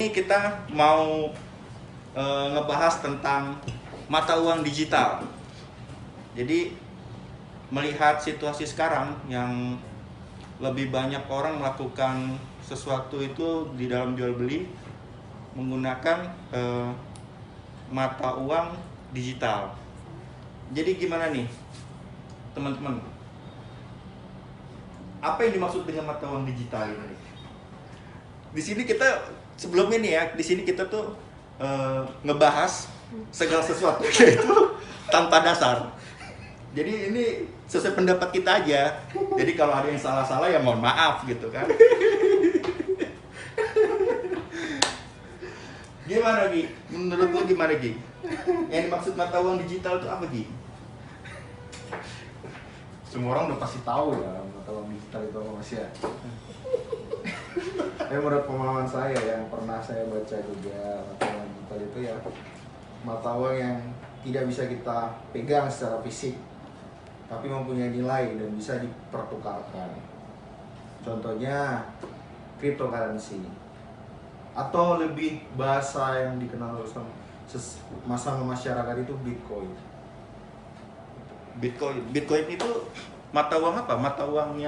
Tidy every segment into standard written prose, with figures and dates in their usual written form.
ini kita mau ngebahas tentang mata uang digital. Jadi melihat situasi sekarang yang lebih banyak orang melakukan sesuatu itu di dalam jual beli menggunakan mata uang digital. Jadi gimana nih teman-teman? Apa yang dimaksud dengan mata uang digital ini? Di sini kita sebelum ini ya, di sini kita tuh ngebahas segala sesuatu itu tanpa dasar. Jadi ini sesuai pendapat kita aja. Jadi kalau ada yang salah-salah ya mohon maaf gitu kan. Gimana Gi? Menurut lu gimana Gi? Yang dimaksud mata uang digital itu apa Gi? Semua orang udah pasti tahu ya mata uang digital itu apa Mas ya. Menurut pemahaman saya yang pernah saya baca juga, mata uang digital itu ya mata uang yang tidak bisa kita pegang secara fisik, tapi mempunyai nilai dan bisa dipertukarkan. Contohnya cryptocurrency, atau lebih bahasa yang dikenal sama masyarakat itu Bitcoin. Bitcoin itu mata uang apa? Mata uang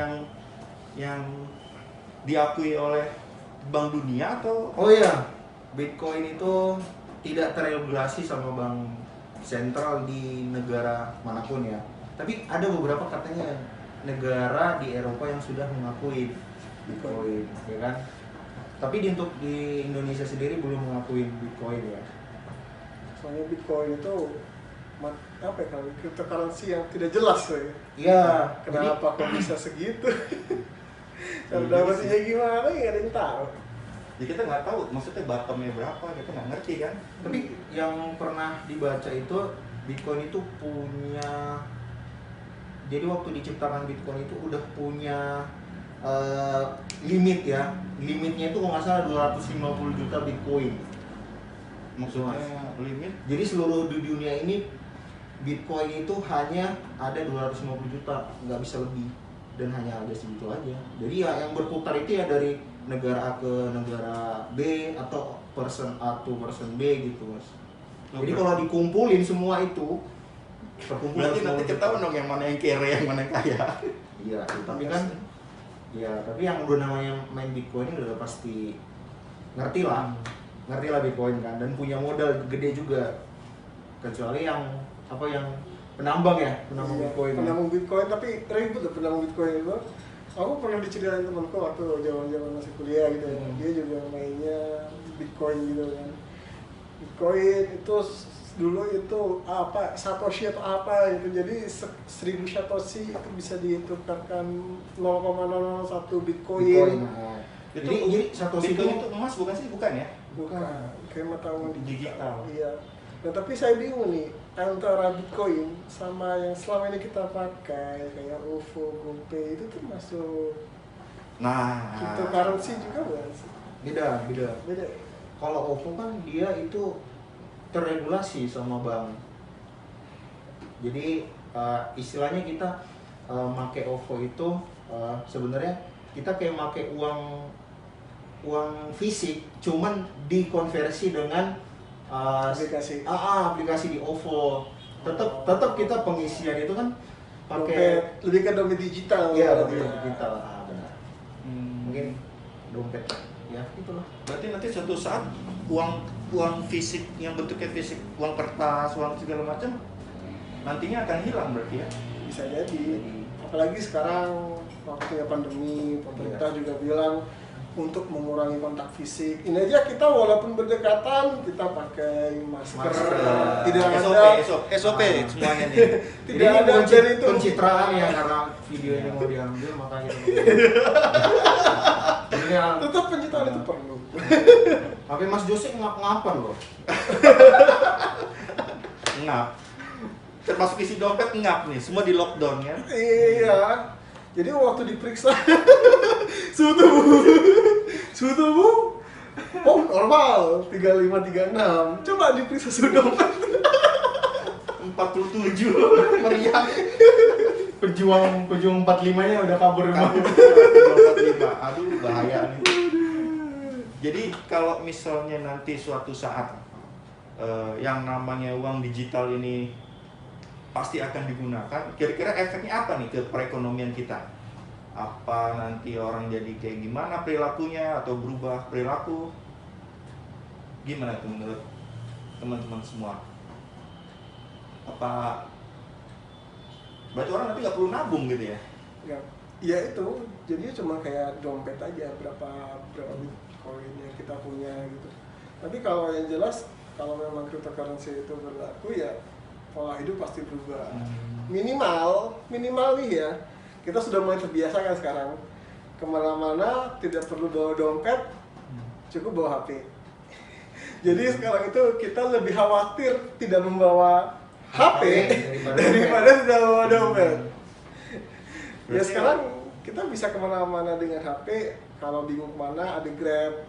yang diakui oleh Bank Dunia atau? Oh iya, Bitcoin itu tidak terregulasi sama bank sentral di negara manapun ya. Tapi ada beberapa katanya negara di Eropa yang sudah mengakui Bitcoin, ya kan? Tapi di Indonesia sendiri belum mengakui Bitcoin ya. Soalnya Bitcoin itu apa ya, kalau cryptocurrency yang tidak jelas ya. Iya. Kenapa kok bisa segitu? Kalau dapatnya gimana ya ada yang tahu. Ya kita nggak tahu, maksudnya bottomnya berapa, kita nggak ngerti kan. Tapi yang pernah dibaca itu Bitcoin itu punya, jadi waktu diciptakan Bitcoin itu udah punya limit ya. Limitnya itu kalau nggak salah 250 juta Bitcoin. Maksudnya limit? Jadi seluruh di dunia ini Bitcoin itu hanya ada 250 juta, nggak bisa lebih, dan hanya ada segitu aja. Jadi ya yang berputar itu ya dari negara A ke negara B atau person A to person B gitu Mas. Jadi kalau dikumpulin semua itu terkumpul. Berarti nanti ketahuan dong yang mana yang kere, yang mana yang kaya. Iya, tapi kan ya, tapi yang udah namanya main Bitcoin ini udah pasti ngerti lah Bitcoin kan, dan punya modal gede juga. Kecuali yang apa, yang penambang ya, penambang Iya, Bitcoin. penambang Bitcoin, tapi ribut tuh penambang Bitcoin itu. Aku pernah diceritain temanku waktu zaman masih kuliah gitu ya. Dia juga mainnya Bitcoin gitu kan. Bitcoin itu dulu itu apa, Satoshi atau apa gitu. Jadi 1000 Satoshi itu bisa ditukarkan 0,001 Bitcoin. Nah. Itu Jadi Satoshi Bitcoin itu emas bukan sih? Bukan ya? Bukan, kayak mata uang Digital. Iya. Nah, tapi saya bingung nih antara Bitcoin sama yang selama ini kita pakai kayak OVO, GoPay itu tuh masuk Nah, cryptocurrency juga bukan sih? beda. Beda. Kalau OVO kan dia itu terregulasi sama bank. Jadi istilahnya kita make OVO itu sebenarnya kita kayak make uang fisik, cuman dikonversi dengan Aplikasi. aplikasi di OVO. Tetap kita pengisian itu kan pakai Dompet, lebih ke dompet digital. ya berarti dompet digital. Benar. Mungkin dompet ya itulah. berarti nanti suatu saat uang fisik yang bentuknya fisik, uang kertas, uang segala macam nantinya akan hilang berarti ya. Bisa jadi. Apalagi sekarang waktunya pandemi, pemerintah juga bilang untuk mengurangi kontak fisik. Ini aja kita walaupun berdekatan kita pakai masker. Tidak ada SOP semuanya nih. tidak ada dan itu pencitraan ya, karena video ini mau diambil makanya. Ini ya, tetap pencitraan itu perlu. tapi Mas Jose ngap-ngapan loh. Ngap. Termasuk isi dompet ngap nih, semua di lockdown ya. Iya. Jadi waktu diperiksa suhu tubuh oh normal 35-36. Coba diperiksa suhu dompet 47 meriah. Pejuang 45-nya udah kabur Kabur emang. 45. Aduh bahaya nih. Jadi kalau misalnya nanti suatu saat yang namanya uang digital ini pasti akan digunakan, kira-kira efeknya apa nih ke perekonomian kita? Apa nanti orang jadi kayak gimana perilakunya atau berubah perilaku? Gimana tuh menurut teman-teman semua? Apa berarti orang nanti nggak perlu nabung gitu ya? Ya itu jadinya cuma kayak dompet aja berapa bitcoin yang kita punya gitu. Tapi kalau yang jelas kalau memang cryptocurrency itu berlaku ya pola hidup pasti berubah. Minimal nih ya, kita sudah mulai terbiasa kan sekarang kemana-mana tidak perlu bawa dompet, cukup bawa HP. Jadi sekarang itu kita lebih khawatir tidak membawa HP daripada tidak membawa dompet. Ya sekarang kita bisa kemana-mana dengan HP. Kalau bingung kemana ada Grab,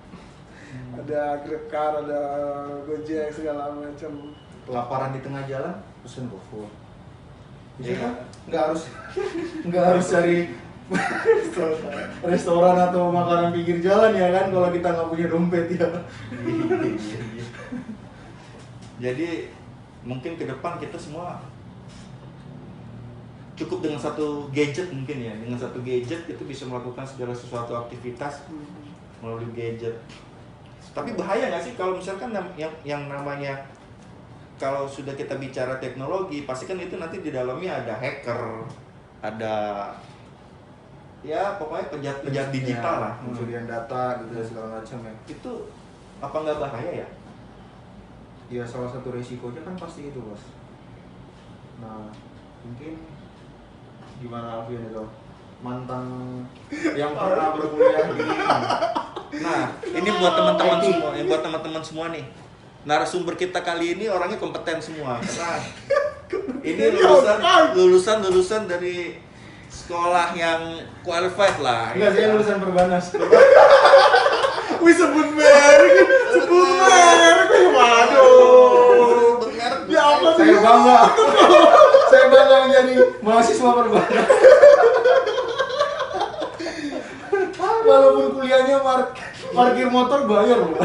ada GrabCar, ada Gojek segala macam. Kelaparan di tengah jalan, pesen GoFood. Bisa Iya. kan? Nggak harus cari restoran atau makanan pinggir jalan ya kan, kalau kita nggak punya dompet ya. Jadi mungkin ke depan kita semua cukup dengan satu gadget mungkin ya, dengan satu gadget itu bisa melakukan segala sesuatu aktivitas melalui gadget. Tapi bahaya nggak sih kalau misalkan yang namanya kalau sudah kita bicara teknologi, pasti kan itu nanti di dalamnya ada hacker, ada ya pokoknya penjahat digital lah, pencurian data gitu dan segala macam ya. Itu apa nggak bahaya ya? Ya salah satu resikonya kan pasti itu bos. Nah mungkin gimana Alfian itu mantan yang pernah berkuliah di Nah, ini buat teman-teman semua, buat teman-teman semua nih. Narasumber kita kali ini orangnya kompeten semua. Karena ini lulusan dari sekolah yang qualified lah. enggak, saya lulusan Perbanas. Wih sebut merek. Waduh. Ya apa sih? Saya bangga menjadi mahasiswa Perbanas. Walaupun kuliahnya parkir motor bayar loh.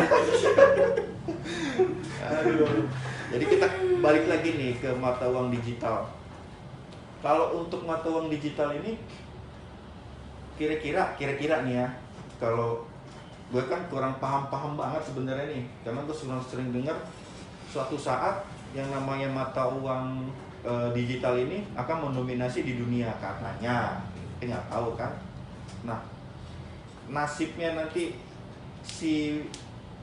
Aduh. Jadi kita balik lagi nih ke mata uang digital. Kalau untuk mata uang digital ini kira-kira nih ya, kalau gue kan kurang paham banget sebenarnya nih, karena gue sering dengar suatu saat yang namanya mata uang digital ini akan mendominasi di dunia katanya, kita nggak tahu kan. Nah, nasibnya nanti si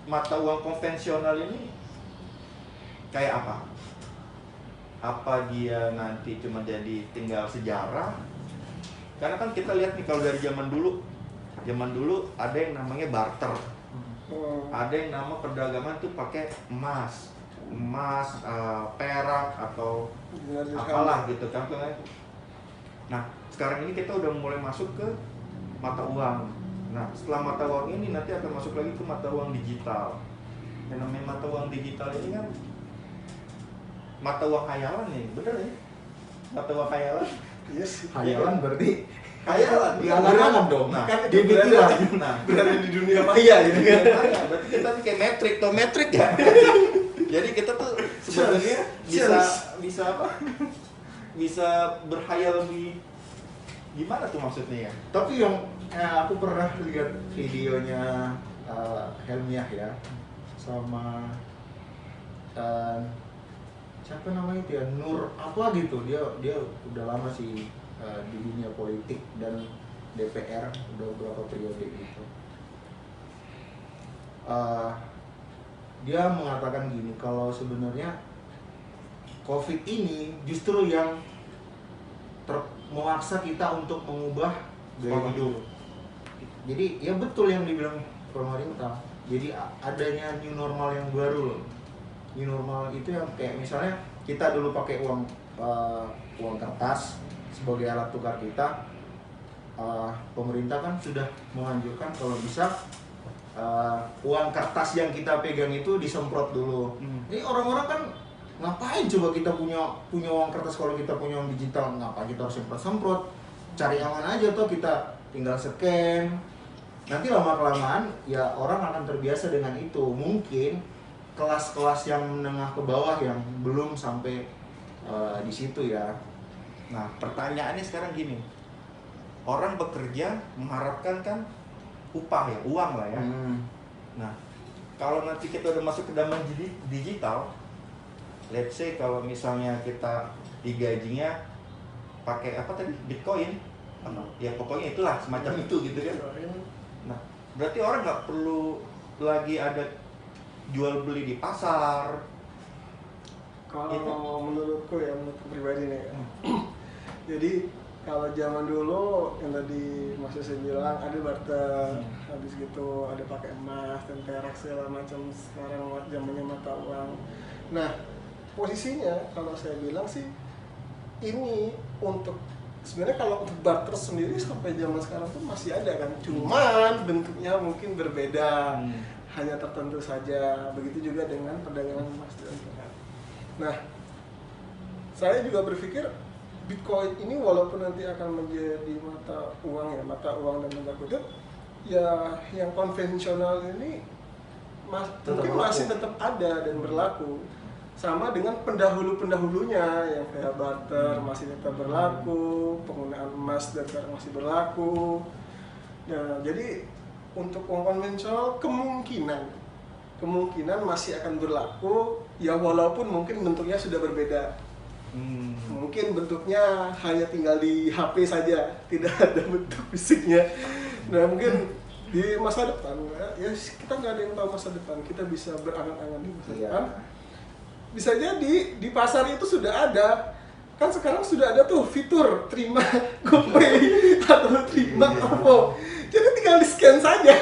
mata uang konvensional ini kayak apa? Apa dia nanti cuma jadi tinggal sejarah? Karena kan kita lihat nih kalau dari zaman dulu ada yang namanya barter, ada yang nama perdagangan tuh pakai emas, perak atau apalah gitu kan. Nah sekarang ini kita udah mulai masuk ke mata uang. Nah setelah mata uang ini nanti akan masuk lagi ke mata uang digital. Yang namanya mata uang digital ini kan mata uang hayalan nih, bener ya? Mata uang hayalan? Yes. Hayalan berarti Hayalan, di angan-angan dong. Nah, Kan dia itu pikiran. nah, berada di dunia maya gitu kan. berarti kita tuh kayak metrik ya. Jadi kita tuh sebenarnya bisa apa? Bisa berhayal lebih gimana tuh maksudnya ya? Tapi yang aku pernah lihat videonya Helmiah ya, sama siapa namanya itu ya, Nur apa gitu, dia udah lama sih di dunia politik dan DPR udah beberapa periode gitu. Dia mengatakan gini, kalau sebenarnya COVID ini justru yang memaksa kita untuk mengubah gaya hidup. Jadi ya betul yang dibilang pemerintah. Jadi adanya new normal yang baru loh. New normal itu yang kayak misalnya kita dulu pakai uang kertas sebagai alat tukar kita. Pemerintah kan sudah menganjurkan kalau bisa uang kertas yang kita pegang itu disemprot dulu. Jadi orang-orang kan ngapain coba kita punya uang kertas kalau kita punya uang digital, ngapain kita harus semprot-semprot? Cari aman aja tuh, kita tinggal scan nanti lama-kelamaan ya orang akan terbiasa dengan itu. Mungkin kelas-kelas yang menengah ke bawah yang belum sampai di situ ya. Nah, pertanyaannya sekarang gini. Orang bekerja mengharapkan kan upah ya, uang lah ya. Nah, kalau nanti kita udah masuk ke zaman digital, let's say kalau misalnya kita digajinya pakai apa tadi? Bitcoin. Ya pokoknya itulah semacam itu gitu kan. Nah, berarti orang nggak perlu lagi ada jual beli di pasar. Kalau menurutku ya, menurutku pribadi nih ya. Jadi kalau zaman dulu yang tadi Mas Yose bilang ada barter, habis gitu ada pakai emas dan perak segala macam. Sekarang zamannya mata uang. Nah, posisinya kalau saya bilang sih ini untuk sebenarnya kalau untuk barter sendiri sampai zaman sekarang pun masih ada kan, cuman bentuknya mungkin berbeda, hanya tertentu saja. Begitu juga dengan perdagangan emas dan perak. Nah, saya juga berpikir Bitcoin ini walaupun nanti akan menjadi mata uang dan tanda kutip, ya yang konvensional ini mungkin masih tetap ada dan berlaku. Sama dengan pendahulu-pendahulunya yang kayak barter masih tetap berlaku, penggunaan emas dan perak masih berlaku. Nah, jadi untuk uang konvensional kemungkinan masih akan berlaku, ya walaupun mungkin bentuknya sudah berbeda. Mungkin bentuknya hanya tinggal di HP saja, tidak ada bentuk fisiknya. Nah, mungkin di masa depan, ya kita nggak ada yang tahu masa depan, kita bisa berangan-angan di masa depan. Bisa jadi di pasar itu sudah ada, kan sekarang sudah ada tuh fitur terima GoPay atau terima OVO, jadi tinggal di scan saja.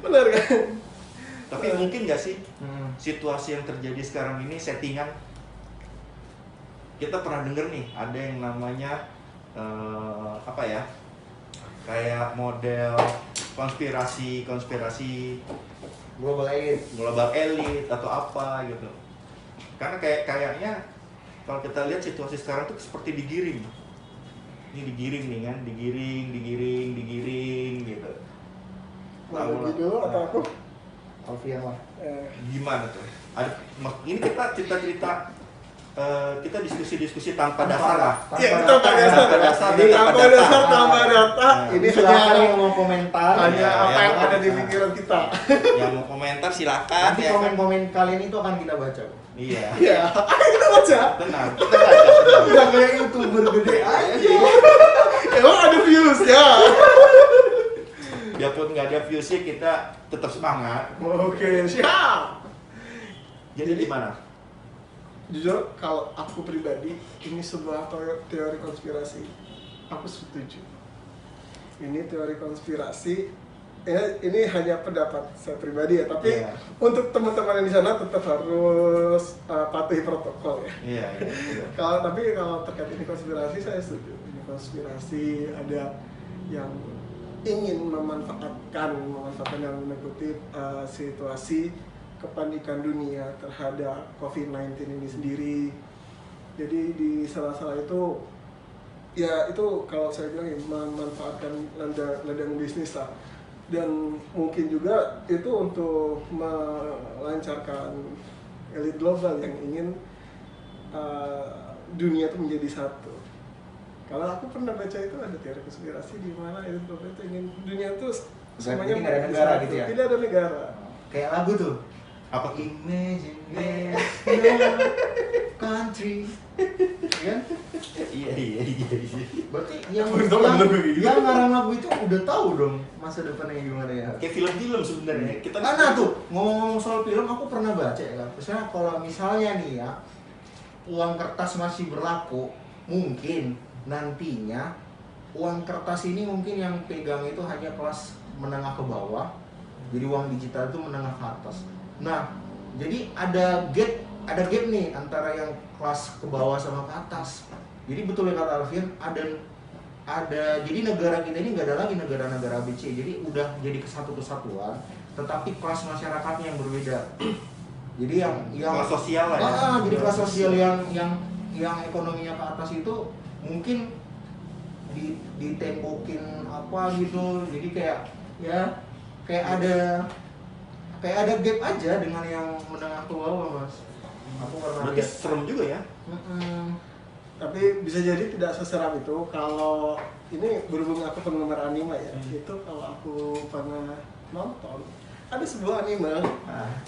Benar kan? Tapi mungkin nggak sih situasi yang terjadi sekarang ini settingan? Kita pernah denger nih ada yang namanya apa ya, kayak model konspirasi global elite atau apa gitu. Karena kayaknya kalau kita lihat situasi sekarang tuh seperti digiring. Ini digiring nih kan, digiring gitu. Mau dulu atau aku? Alfian lah. Gimana tuh? Ini kita cerita-cerita, kita diskusi tanpa dasar lah. Iya, tanpa dasar. Jadi tanpa data. Ini silakan hanya yang mau komentar. hanya apa yang ya, ada di pikiran kita. Yang mau komentar silakan. Nanti Ya kan? komen-komen kalian itu akan kita baca. Iya. Iya, ayo kita baca. Tenang, kita baca. Udah kayak YouTuber gede aja. Emang ada views ya. Biarpun nggak ada viewsnya kita tetap semangat. Oke, siap. Jadi gimana? Jujur, kalau aku pribadi, ini sebuah teori konspirasi. Aku setuju. Ini teori konspirasi. Ini hanya pendapat saya pribadi ya, tapi untuk teman-teman yang di sana tetap harus patuhi protokol ya. Iya. Kalau terkait ini konspirasi, saya setuju. Ini konspirasi, ada yang ingin memanfaatkan dalam kutip situasi kepanikan dunia terhadap COVID-19 ini sendiri. Jadi di salah-salah itu, ya itu kalau saya bilang ya, memanfaatkan ladang bisnis lah. Dan mungkin juga itu untuk melancarkan elit global yang ingin dunia itu menjadi satu. Kalau aku pernah baca itu ada teori konspirasi di mana elit global itu ingin dunia itu semuanya tidak ada negara gitu ya? Tidak ada negara. Kayak lagu tuh. Apa? Imagine there's no country. Kan? Iya. Berarti yang Bener. ngarang lagu itu udah tahu dong masa depannya gimana ya. Kayak film-film sebenarnya. Kita Karena tuh ngomong soal film aku pernah baca ya kan. Misalnya kalau misalnya nih ya uang kertas masih berlaku, mungkin nantinya uang kertas ini mungkin yang pegang itu hanya kelas menengah ke bawah. Jadi uang digital itu menengah ke atas. Nah, jadi ada gap nih antara yang kelas ke bawah sama ke atas. Jadi betul yang kata Alfian, ada jadi negara kita ini nggak ada lagi negara-negara ABC. Jadi udah jadi kesatuan, tetapi kelas masyarakatnya yang berbeda. Jadi yang kelas sosial lah ya. Jadi kelas sosial yang ekonominya ke atas itu mungkin ditembokin apa gitu, jadi kayak ada gap aja dengan yang menengah ke bawah, Mas. Aku pernah Berarti lihat. serem juga ya. Tapi bisa jadi tidak seseram itu. Kalau ini berhubung aku penggemar anime ya, itu kalau aku pernah nonton ada sebuah anime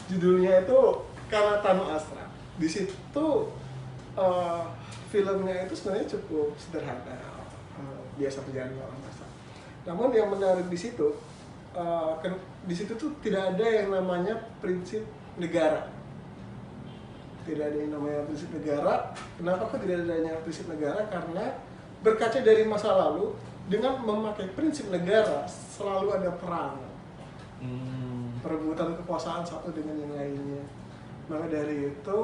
judulnya itu Karatano Astra. Di situ filmnya itu sebenarnya cukup sederhana, biasa berjalan orang biasa. Namun yang menarik di situ, di situ tuh tidak ada yang namanya prinsip negara. Tidak ada yang namanya prinsip negara. Kenapa kok tidak adanya prinsip negara? Karena berkaca dari masa lalu, dengan memakai prinsip negara selalu ada perang, perebutan kekuasaan satu dengan yang lainnya. Maka dari itu,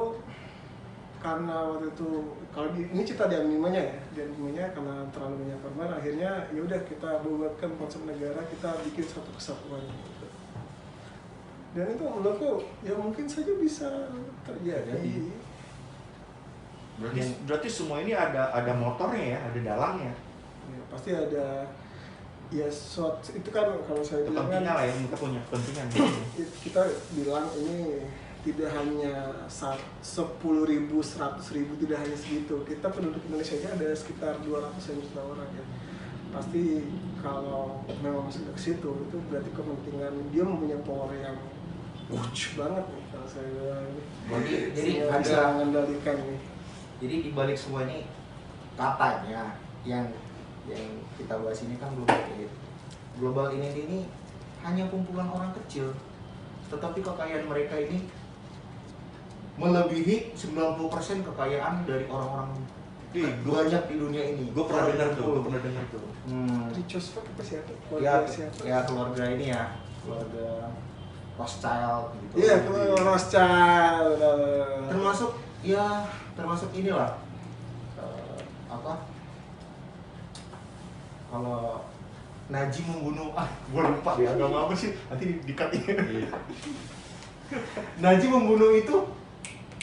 karena waktu itu kalau ini cerita di animenya ya, di animenya karena terlalu banyak korban, akhirnya ya udah kita buatkan konsep negara, kita bikin satu kesatuan gitu. Dan itu menurutku ya mungkin saja bisa terjadi. Berarti semua ini ada motornya ya, ada dalangnya. Ya, pasti ada ya itu kan kalau saya bilang kan Kepentingan lah ya, kita punya kepentingan. kita bilang ini tidak hanya 10.000, 100.000, tidak hanya segitu. Kita penduduk Indonesia aja ada sekitar 200 juta orang ya. Pasti kalau memang masuk ke situ, itu berarti kepentingan dia mempunyai power yang banget nih kalau saya bilang ini. Jadi bisa ada, mengendalikan nih. jadi dibalik semua ini katanya yang kita bahas ini kan global elite. Global elite ini hanya kumpulan orang kecil, tetapi kekayaan mereka ini melebihi 90% kekayaan dari orang-orang banyak di dunia ini. Gue pernah dengar tuh. Richos apa sih itu? Ya keluarga ini ya, keluarga Rothschild gitu. Iya, Rothschild. Termasuk inilah kalau Najib membunuh gue lupa ya agama apa sih, nanti di-cut ini. Najib membunuh itu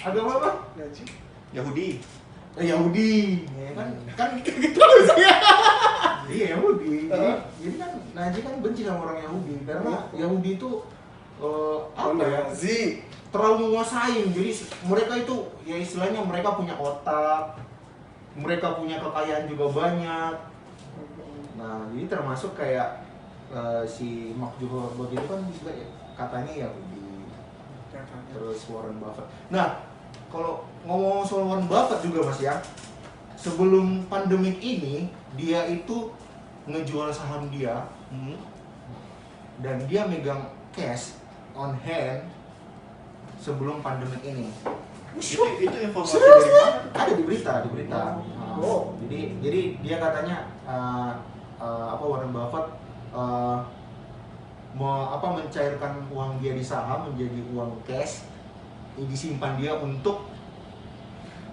agama apa? Najib Yahudi. Yahudi, ya kan gitu sih. Iya Yahudi. Jadi kan Najib kan benci sama orang Yahudi karena Yahudi itu Nazi terlalu menguasain. Jadi mereka itu ya istilahnya mereka punya otak, mereka punya kekayaan juga banyak. Nah, jadi termasuk kayak si Mark Zuckerberg itu kan juga ya, katanya Yahudi. Terus Warren Buffett. Nah, kalau ngomong soal Warren Buffett juga Mas ya, sebelum pandemik ini dia itu ngejual saham dia, dan dia megang cash on hand sebelum pandemik ini. Itu informasi dari mana? Ada di berita. Oh. Jadi dia katanya Warren Buffett mencairkan uang dia di saham menjadi uang cash yang disimpan dia untuk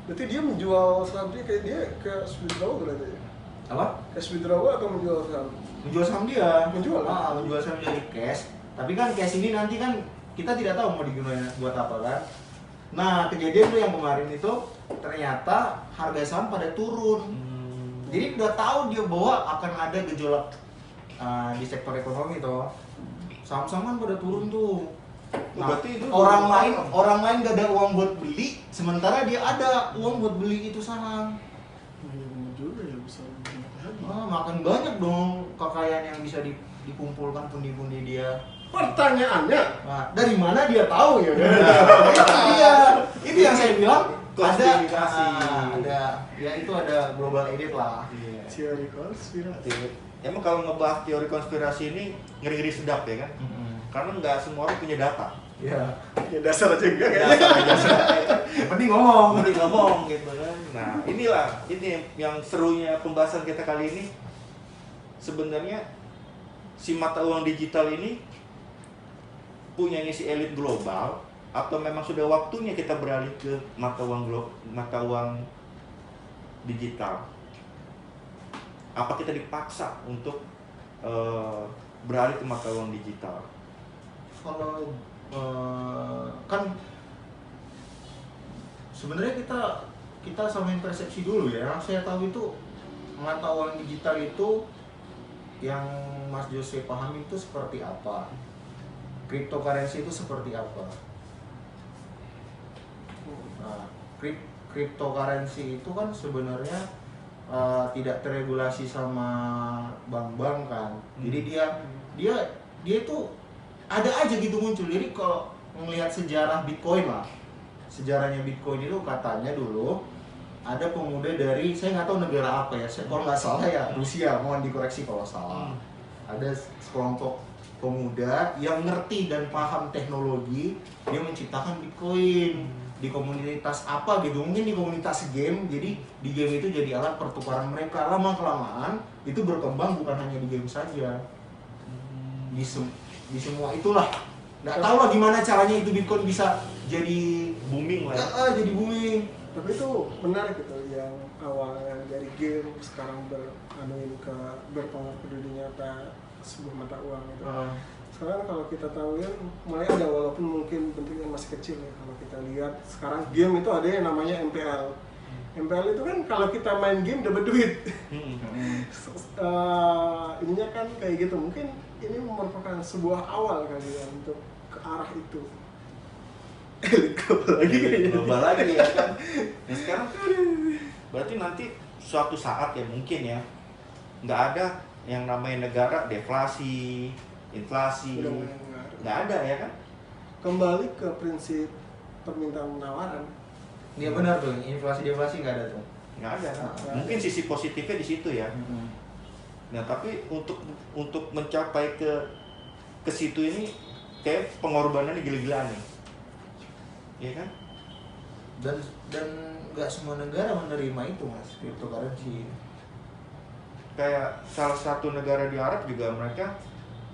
berarti dia menjual saham dia kayak dia ke withdrawal berarti ya? apa? Cash withdrawal atau menjual saham? Menjual saham dia. Menjual Saham jadi cash. Tapi kan cash ini nanti kan kita tidak tahu mau digunakan buat apa kan. Nah, kejadian tuh yang kemarin itu ternyata harga saham pada turun. Jadi udah tahu dia bahwa akan ada gejolak di sektor ekonomi tuh. Saham-saham kan pada turun tuh. Nah, berarti itu orang lain gak ada uang buat beli, sementara dia ada uang buat beli itu saham. Juga ya bisa. Makan banyak dong kekayaan yang bisa dikumpulkan pundi-pundi dia. Pertanyaannya, Nah, dari mana dia tahu ya? Itu yang saya bilang Klasifikasi. ada global elite lah. teori konspirasi. Emang kalau ngebahas teori konspirasi ini ngeri-ngeri sedap ya kan? Karena nggak semua orang punya data. Ya, Ya dasar aja enggak kayaknya. Data aja. yang penting ngomong. Mending ngomong gitu kan. Nah, ini yang serunya pembahasan kita kali ini. Sebenarnya si mata uang digital ini punyanya si elit global atau memang sudah waktunya kita beralih ke mata uang digital? Apa kita dipaksa untuk beralih ke mata uang digital? Kalau kan sebenarnya kita samain persepsi dulu ya. Yang saya tahu itu mata uang digital itu yang Mas Jose pahami itu seperti apa? Cryptocurrency itu seperti apa? Nah, cryptocurrency itu kan sebenarnya tidak terregulasi sama bank-bank kan. Jadi dia itu ada aja gitu muncul. Jadi kalau melihat sejarah Bitcoin lah, sejarahnya Bitcoin itu katanya dulu ada pemuda dari, saya nggak tahu negara apa ya, kalau nggak salah ya Rusia, mohon dikoreksi kalau salah. Ada sekelompok pemuda yang ngerti dan paham teknologi, dia menciptakan Bitcoin di komunitas apa gitu, mungkin di komunitas game. Jadi di game itu jadi alat pertukaran mereka. Lama kelamaan itu berkembang bukan hanya di game saja, di semua itulah. Nggak tahu lah gimana caranya itu Bitcoin bisa jadi booming lah ya. jadi booming. Tapi itu menarik gitu, yang awalnya dari game sekarang berpengaruh ke dunia nyata, sebuah mata uang itu. Sekarang kalau kita tahu ya, mulai ada, walaupun mungkin bentuknya masih kecil ya, kalau kita lihat sekarang game itu ada yang namanya MPL. MPL itu kan kalau kita main game dapat duit. Ininya kan kayak gitu, mungkin ini merupakan sebuah awal kali ya untuk ke arah itu. Global lagi ya kan. Nah sekarang berarti nanti suatu saat ya mungkin ya nggak ada yang namanya negara deflasi, inflasi, nggak ada ya kan. Kembali ke prinsip permintaan penawaran. Iya benar tuh, inflasi deflasi nggak ada tuh. Nggak ada kan. Mungkin sisi positifnya di situ ya. Nah tapi untuk mencapai ke situ ini kayak pengorbanannya gila-gilaan nih. Iya kan? Dan nggak semua negara menerima itu Mas, cryptocurrency. Kayak salah satu negara di Arab juga, mereka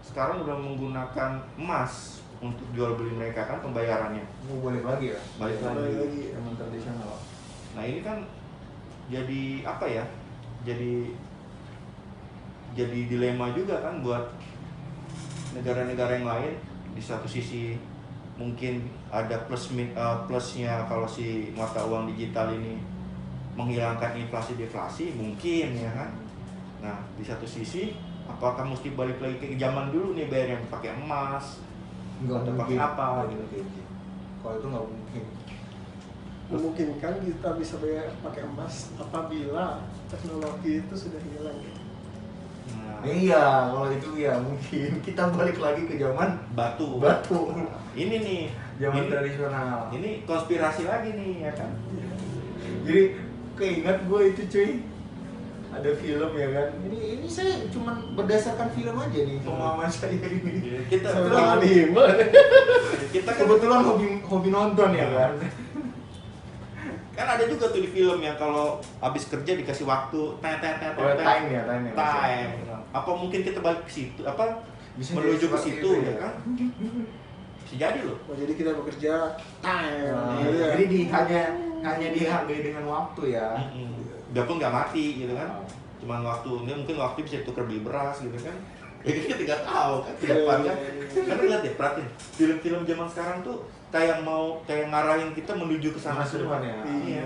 sekarang udah menggunakan emas untuk jual beli mereka kan pembayarannya. Balik lagi ya? Balik lagi. Yang tradisional. Nah ini kan jadi apa ya? Jadi dilema juga kan buat negara-negara yang lain. Di satu sisi mungkin ada plusnya kalau si mata uang digital ini menghilangkan inflasi deflasi mungkin ya kan. Nah di satu sisi apakah mesti balik lagi ke zaman dulu nih bayar yang pakai emas atau pakai apa gitu? Kalau itu nggak mungkin. Memungkinkan kita bisa bayar pakai emas apabila teknologi itu sudah hilang. Nah, Iya, kalau itu ya mungkin kita balik lagi ke zaman batu. Ini nih zaman ini, tradisional. ini konspirasi lagi nih ya kan. Jadi keinget gue itu cuy, ada film ya kan. Ini saya cuma berdasarkan film aja nih pemahaman saya ini. Kita kita kan Kebetulan hobi nonton ya kan. kan ada juga tuh di film yang kalau habis kerja dikasih waktu Time ya. time. Apa mungkin kita balik ke situ apa Bisa menuju jadi ke seperti situ itu, ya kan? Bisa jadi loh. Oh, jadi kita bekerja time. Nah, jadi hanya dihargai dengan waktu ya. Biarpun nggak mati gitu kan. Cuman waktunya mungkin waktu bisa tukar beli beras gitu kan. Ya kita tidak tahu kan ke depannya. Karena lihat deh, perhatiin film-film zaman sekarang tuh kayak ngarahin kita menuju ke sana Masa depan ya. Iya.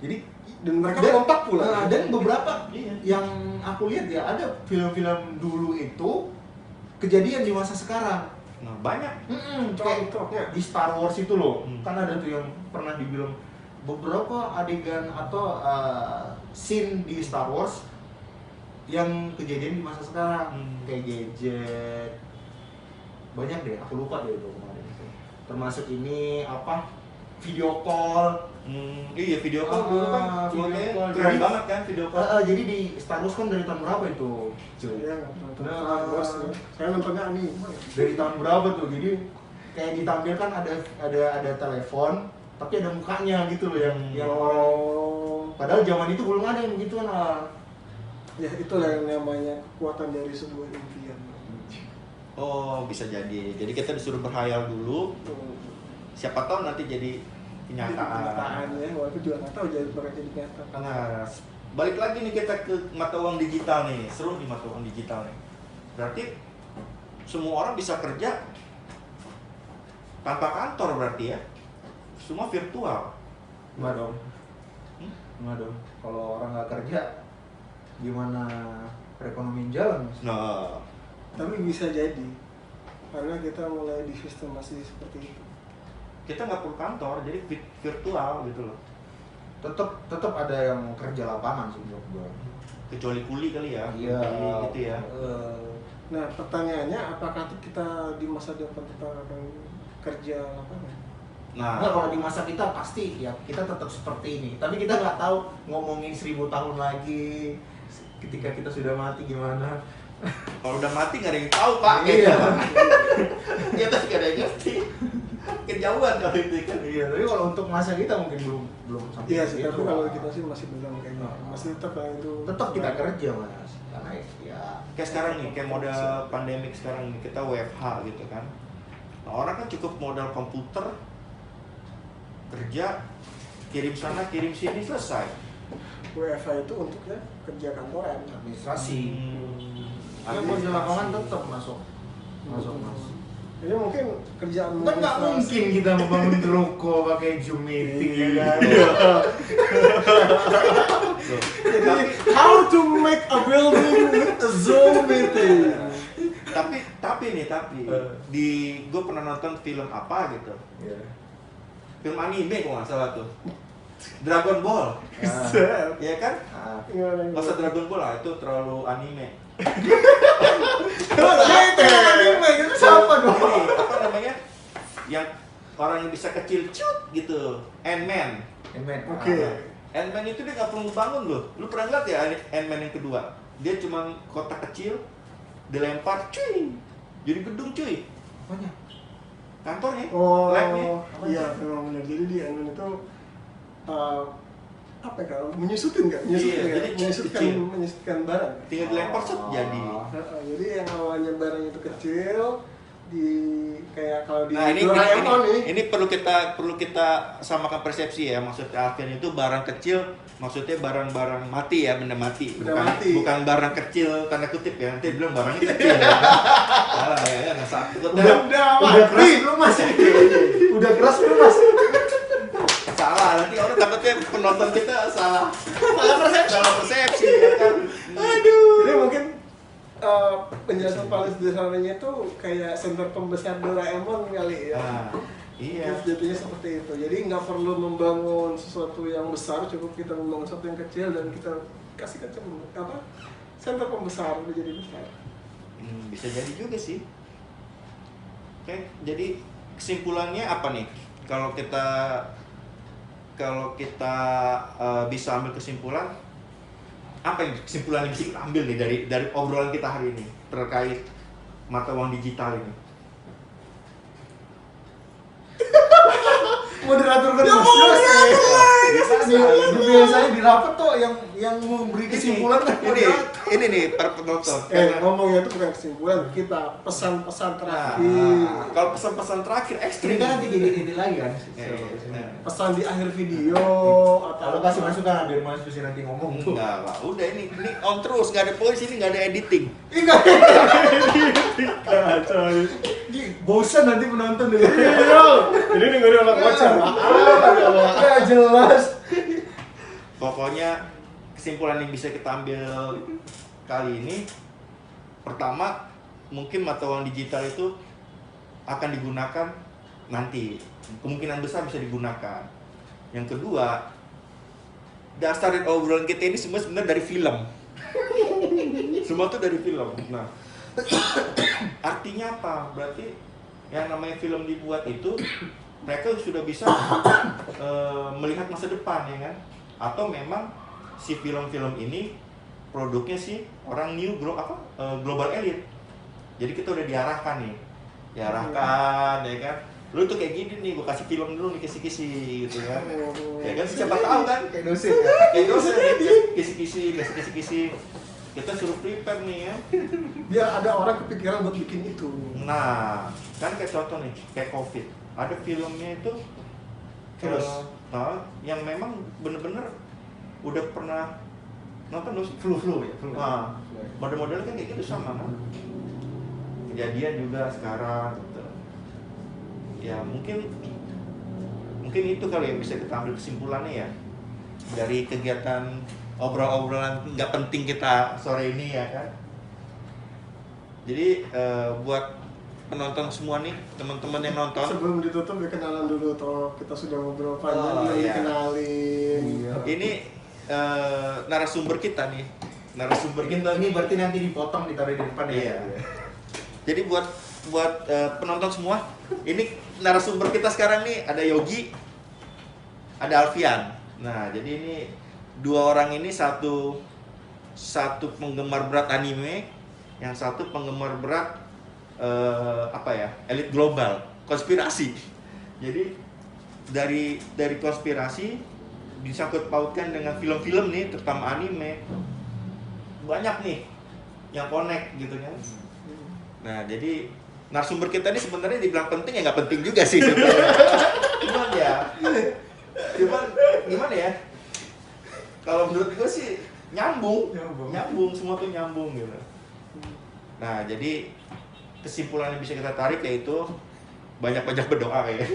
Jadi Dan mereka kompak pula. dan beberapa Iya. yang aku lihat ya, ada film-film dulu itu kejadian di masa sekarang. Nah, banyak. Kayak Contohnya di Star Wars itu loh, Hmm. kan ada tuh yang pernah dibilang beberapa adegan atau scene di Star Wars yang kejadian di masa sekarang, kayak gadget banyak deh, aku lupa deh itu kemarin itu. Termasuk ini apa, video call. Iya video call dulu kan Video kayak call. keren banget kan video call. Jadi di Star Wars kan dari tahun berapa itu? saya nggak nonton Nah. Star Wars ya. Saya nontonnya anime. Dari tahun berapa tuh? Jadi kayak ditampilkan ada telepon tapi ada mukanya gitu loh yang Oh, padahal zaman itu belum ada yang begituan lah. ya itulah yang namanya kekuatan dari sebuah impian. Oh bisa jadi. Jadi kita disuruh berhayal dulu. Siapa tahu nanti jadi kenyataan. Kenyataannya, walaupun juga nggak tahu jadi bakal jadi nyata. Nah, balik lagi nih kita ke mata uang digital nih. Seru nih mata uang digital nih. Berarti semua orang bisa kerja tanpa kantor berarti ya. Semua virtual. Enggak dong. Hmm? Enggak dong. Kalau orang nggak kerja gimana perekonomian jalan. Nah, Tapi bisa jadi karena kita mulai di sistem masih seperti itu. kita nggak perlu kantor, jadi virtual gitu loh. Tetap ada yang kerja lapangan sih menurut gua. Kecuali kuli kali ya, Iya. kuli gitu ya. Nah, pertanyaannya apakah kita di masa depan kita akan kerja lapangan? Nah, Nah, kalau di masa kita pasti ya kita tetap seperti ini. Tapi kita nggak tahu ngomongin 1000 tahun lagi ketika kita sudah mati gimana. kalau udah mati nggak ada yang tahu pak. Iya. Kita nggak ada yang ngerti. Kejauhan kalau itu kan. Iya, tapi kalau untuk masa kita mungkin belum sampai Iya sih, situ. tapi kalau kita sih masih belum kayaknya. Masih tetap yang itu. tetap kita kerja mas, karena ya Kayak sekarang nih, kayak model pandemik sekarang nih, kita WFH gitu kan. Nah, orang kan cukup modal komputer, kerja, kirim sana, kirim sini, selesai. WFH itu untuk ya kerja kantoran. administrasi. Hmm. Ya kerja lapangan tetap masuk mas. Ini mungkin kerjaan Kan nggak mungkin kita membangun ruko pakai Zoom meeting ya kan. Jadi, how to make a building with a Zoom meeting. tapi di gue pernah nonton film apa gitu, Iya. film anime kok nggak salah tuh, Dragon Ball, Set. ya kan? Ah. Gimana, Nggak usah Dragon Ball lah, itu terlalu anime. Anime itu siapa dong? Ini, apa namanya, yang orang yang bisa kecil cut gitu, Ant-Man. Oke. Ant-Man itu dia nggak perlu bangun loh. Lu pernah lihat ya Ant-Man yang kedua? Dia cuma kotak kecil, dilempar, cuy, jadi gedung cuy. Apanya? Kantornya, Oh, labnya. iya memang benar. Jadi di Ant-Man itu apa ya kalau menyusutin nggak? Menyusutkan Iya, nggak? jadi kecil. menyusutkan barang. Tinggal dilempar set jadi. Jadi yang awalnya barang itu kecil di kayak kalau di Nah Doraemon nih. ini perlu kita samakan persepsi ya. Maksudnya Alfian itu barang kecil, maksudnya barang-barang mati ya, benda mati. Benda mati. Bukan barang kecil tanda kutip ya. Nanti bilang barangnya kecil. Salah ya, nggak sakit. Udah keras belum mas? Udah keras belum mas? Salah, nanti orang takutnya penonton kita salah persepsi ya kan. Jadi mungkin penjelasan paling sederhananya itu kayak center pembesar Doraemon kali ya. Nah, iya. Jadinya seperti itu. Jadi nggak perlu membangun sesuatu yang besar, cukup kita membangun sesuatu yang kecil dan kita kasih apa? Center pembesar udah jadi besar. Bisa jadi juga sih. Oke, jadi kesimpulannya apa nih? Kalau kita bisa ambil kesimpulan, apa yang kesimpulan yang bisa kita ambil nih dari obrolan kita hari ini terkait mata uang digital ini? Moderator kan Ya, mas. Biasanya di rapat tuh yang memberi kesimpulan kan ini nih para penonton. Ngomongnya itu bukan kesimpulan, kita pesan-pesan terakhir. Nah, kalau pesan-pesan terakhir Ini ekstrim kan nanti jadi lagi kan. Pesan di akhir video Kalau kasih masukan biar mas bisa nanti ngomong tuh. enggak lah, udah ini on terus, nggak ada polisi, ini nggak ada editing. Enggak. Kacau. Bosan nanti penonton dulu. Iya. Ini dengerin orang bocah. Ya jelas. Pokoknya kesimpulan yang bisa kita ambil kali ini, pertama mungkin mata uang digital itu akan digunakan nanti, kemungkinan besar bisa digunakan. Yang kedua, dasar obrolan kita ini semua sebenarnya dari film. Semua tuh dari film. Nah, artinya apa? Berarti yang namanya film dibuat itu mereka sudah bisa melihat masa depan ya kan? Atau memang si film-film ini produknya si orang global elite. Jadi kita udah diarahkan nih, diarahkan ya kan. Lu tuh kayak gini nih, gua kasih film dulu nih kisi-kisi gitu kan. Ya kan siapa tahu kan? Kayak dosen ya. Kayak dosen kisi-kisi. Kita suruh prepare nih ya. Biar ada orang kepikiran buat bikin itu. Nah, kan kayak contoh nih, kayak COVID. Ada filmnya itu Terus yang memang bener-bener udah pernah nonton lu sih? Flu ya. Nah, model-modelnya kan kayak gitu sama kan? Kejadian juga sekarang gitu. Ya mungkin itu kali yang bisa kita ambil kesimpulannya ya dari kegiatan obrolan-obrolan nggak penting kita sore ini ya kan. Jadi buat penonton semua nih, teman-teman yang nonton, Sebelum ditutup ya kenalan dulu toh, kita sudah ngobrol panjang, Oh, belum iya. dikenalin. Iya. ini narasumber kita nih, narasumber kita. Ini berarti nanti dipotong ditaruh di depan Iya. ya. Jadi buat penonton semua, ini narasumber kita sekarang nih ada Yogi, ada Alfian. Nah, jadi ini dua orang ini satu penggemar berat anime, yang satu penggemar berat elit global, konspirasi. Jadi dari konspirasi disangkut pautkan dengan film-film nih, terutama anime, banyak nih yang connect gitu kan. Nah, jadi narasumber kita ini sebenarnya dibilang penting ya nggak penting juga sih sebetulnya. Cuman gimana ya? Kalau menurut gue sih nyambung, semua tuh nyambung gitu. Nah, jadi kesimpulan yang bisa kita tarik yaitu banyak-banyak berdoa ya.